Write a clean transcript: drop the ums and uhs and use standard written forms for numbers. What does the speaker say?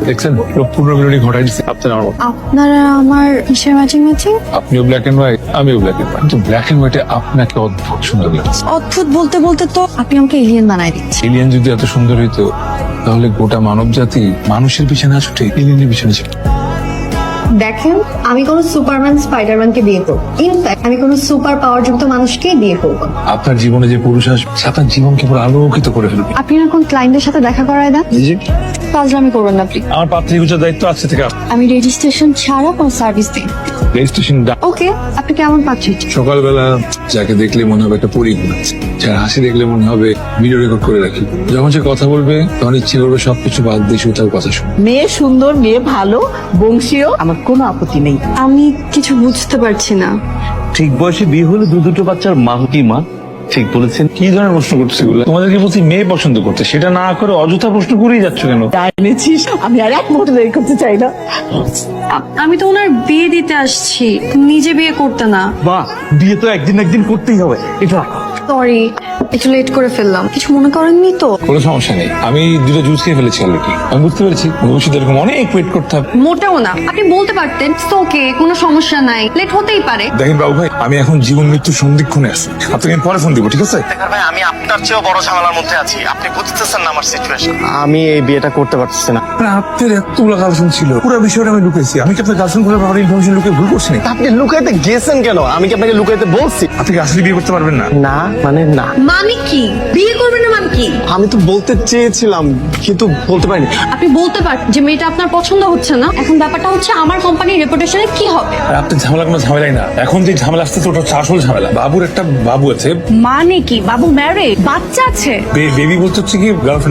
দেখছেন পূর্ণ বিরোধী ঘটাই দিচ্ছে আপনার আমার। আপনারা আমার কিসের ম্যাচিং ম্যাচিং? আপনিও ব্ল্যাক এন্ড হোয়াইট, আমিও ব্ল্যাক এন্ড হোয়াইট। কিন্তু ব্ল্যাক এন্ড হোয়াইটে আপনাকে অদ্ভুত সুন্দর লাগছে। অদ্ভুত বলতে বলতে তো আপনি আমাকে এলিয়েন বানাই দিচ্ছেন। এলিয়েন যদি এত সুন্দর হইতো তাহলে গোটা মানব জাতি মানুষের পিছনে না ছুটে এলিয়েনের পিছনে ছুটে। দেখেন, আমি কোনো সুপারম্যান স্পাইডারম্যানকে বিয়ে করবো। ইনফ্যাক্ট আমি কোনো সুপার পাওয়ার যুক্ত মানুষকেই বিয়ে করবো। আপনার জীবনে যে পুরুষ আসবে সে আপনার জীবনকে পুরো আলোকিত করে ফেলবে। আপনি এখন ক্লায়েন্টের সাথে দেখা করায় দেন। জি, কাজলামি করবেন না প্লিজ। আমার পাত্রী গুজার দায়িত্ব আছে থেকে আমি রেজিস্ট্রেশন ছাড়া কোনো সার্ভিস দিই। রেজিস্ট্রেশন। ওকে, আপনি কেমন পাচ্ছেন? সকালবেলা যাকে দেখলে মনে হবে একটা পরী ঘুমাচ্ছে, যার হাসি দেখলে মনে হবে ভিডিও রেকর্ড করে রাখি। যখন সে কথা বলবে তখন ইচ্ছে করবে সবকিছু বাদ দিয়ে শুধু তার কথা শুনে। মেয়ে সুন্দর, মেয়ে ভালো, বংশীয়, আমার কোনো আপত্তি নেই। আমি কিছু বুঝতে পারছি না। ঠিক বয়সে বিয়ে হলে দুটো বাচ্চার মা কি মা? ঠিক বলেছেন। কি ধরনের প্রশ্ন করতেছে এগুলো? তোমাদেরকে বলছি মেয়ে পছন্দ করতে, সেটা না করে অযথা প্রশ্ন করেই যাচ্ছ কেন? যা এনেছিস আমি আর এক মুহূর্তে দেরি করতে চাই না। আমি তো ওনার বিয়ে দিতে আসছি, নিজে বিয়ে করতে না। মা, বিয়ে তো একদিন করতেই হবে। এটা সরি, একটু লেট করে ফেললাম। কিছু মনে করেননি তো? কোনো সমস্যা নেই, আমি দুটো জুস খেয়ে ফেলেছি অলরেডি। আমি বুঝতে পেরেছি ভবিষ্যতে এরকম অনেক ওয়েট করতে হবে। মোটেও না, আপনি বলতে পারতেন ওকে, কোনো সমস্যা নাই, লেট হতেই পারে। দেখেন বাবু ভাই, আমি এখন জীবন মৃত্যু সন্ধিক্ষণে আছি। আপনাকে আমি পরে ফোন দিব, ঠিক আছে? দেখেন ভাই, আমি আপনার চেয়েও বড় ঝামেলার মধ্যে আছি। আপনি বুঝতেছেন না আমার সিচুয়েশন। আমি এই বিয়েটা করতে পারতেছি না। আপনার এতগুলো গার্লফ্রেন্ড ছিল, পুরো বিষয়টা আমি লুকেছি। আমি কি আপনার গার্লফ্রেন্ড করে আমার ইনফরমেশন লুকিয়ে ভুল করছি নাকি? আপনি লুকাইতে গেছেন কেন? আমি কি আপনাকে লুকাইতে বলছি? আপনি কি আসলে বিয়ে করতে পারবেন না? না মানে না। মানে কি? বিয়ে করবেন না মানে কি? আমি তো বলতে চেয়েছিলাম কিন্তু বলতে পারিনি। আপনি বলতে পারেন যে মেয়েটা আপনার পছন্দ হচ্ছে না। এখন ব্যাপারটা হচ্ছে আমার কোম্পানির রেপুটেশনে কি হবে। আর আপনার ঝামেলা কোনো ঝামেলাই না। এখন যে ঝামেলা আসতেছে ওটা হচ্ছে আসল ঝামেলা। বাবুর একটা বাবু আছে। মানে কি? বাবু ম্যারেড, বাচ্চা আছে। বেবি বলতে হচ্ছে কি গার্লফ্রেন্ড।